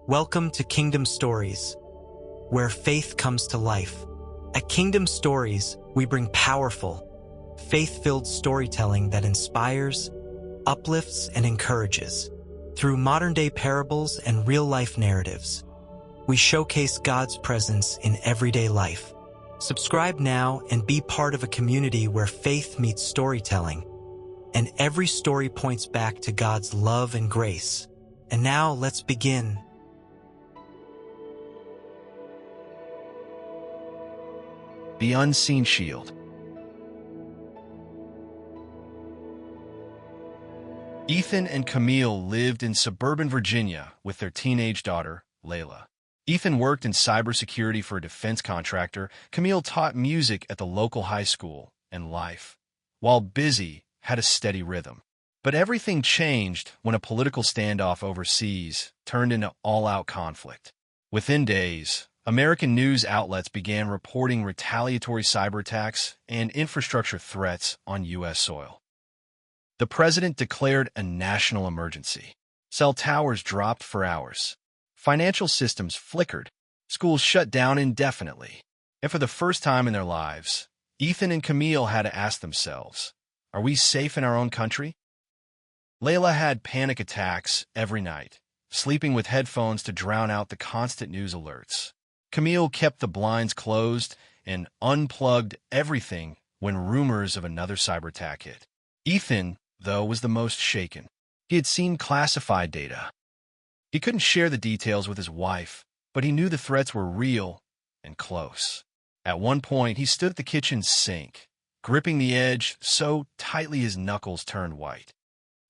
Welcome to Kingdom Stories, where faith comes to life. At Kingdom Stories, we bring powerful, faith-filled storytelling that inspires, uplifts, and encourages. Through modern-day parables and real-life narratives, we showcase God's presence in everyday life. Subscribe now and be part of a community where faith meets storytelling, and every story points back to God's love and grace. And now, let's begin. The Unseen Shield. Ethan and Camille lived in suburban Virginia with their teenage daughter, Layla. Ethan worked in cybersecurity for a defense contractor. Camille taught music at the local high school, and life, while busy, had a steady rhythm. But everything changed when a political standoff overseas turned into all-out conflict. Within days, American news outlets began reporting retaliatory cyber attacks and infrastructure threats on U.S. soil. The president declared a national emergency. Cell towers dropped for hours. Financial systems flickered. Schools shut down indefinitely. And for the first time in their lives, Ethan and Camille had to ask themselves, are we safe in our own country? Layla had panic attacks every night, sleeping with headphones to drown out the constant news alerts. Camille kept the blinds closed and unplugged everything when rumors of another cyber attack hit. Ethan, though, was the most shaken. He had seen classified data. He couldn't share the details with his wife, but he knew the threats were real and close. At one point, he stood at the kitchen sink, gripping the edge so tightly his knuckles turned white.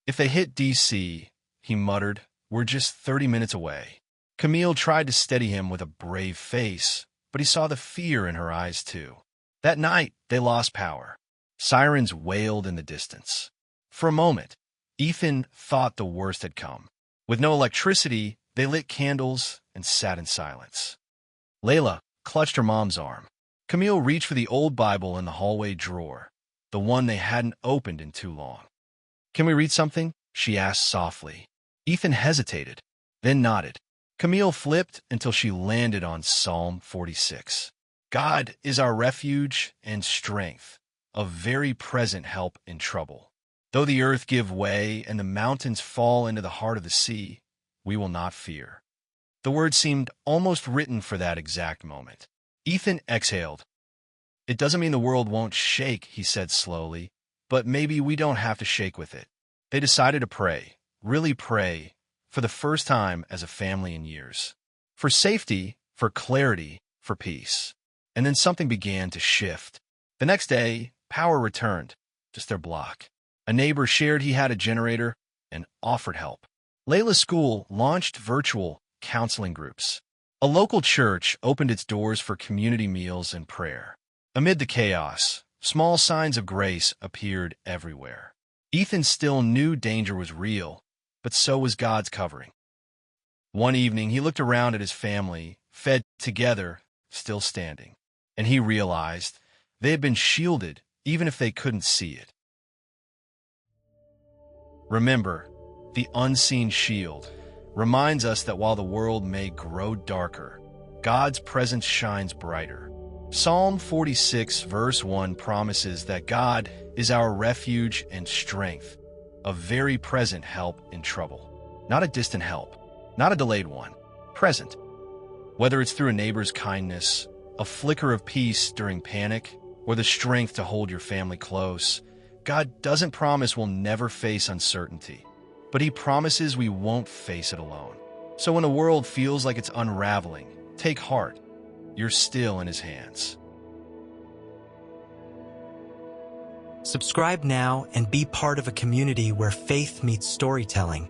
If they hit D.C., he muttered, we're just 30 minutes away. Camille tried to steady him with a brave face, but he saw the fear in her eyes too. That night, they lost power. Sirens wailed in the distance. For a moment, Ethan thought the worst had come. With no electricity, they lit candles and sat in silence. Layla clutched her mom's arm. Camille reached for the old Bible in the hallway drawer, the one they hadn't opened in too long. Can we read something? She asked softly. Ethan hesitated, then nodded. Camille flipped until she landed on Psalm 46. God is our refuge and strength, a very present help in trouble. Though the earth give way and the mountains fall into the heart of the sea, we will not fear. The words seemed almost written for that exact moment. Ethan exhaled. It doesn't mean the world won't shake, he said slowly, but maybe we don't have to shake with it. They decided to pray, really pray, for the first time as a family in years. For safety, for clarity, for peace. And then something began to shift. The next day, power returned, just their block. A neighbor shared he had a generator and offered help. Layla's school launched virtual counseling groups. A local church opened its doors for community meals and prayer. Amid the chaos, small signs of grace appeared everywhere. Ethan still knew danger was real, but so was God's covering. One evening, he looked around at his family, fed together, still standing, and he realized they had been shielded even if they couldn't see it. Remember, the unseen shield reminds us that while the world may grow darker, God's presence shines brighter. Psalm 46, verse 1 promises that God is our refuge and strength, a very present help in trouble. Not a distant help, not a delayed one, present. Whether it's through a neighbor's kindness, a flicker of peace during panic, or the strength to hold your family close, God doesn't promise we'll never face uncertainty, but He promises we won't face it alone. So when the world feels like it's unraveling, take heart. You're still in His hands. Subscribe now and be part of a community where faith meets storytelling.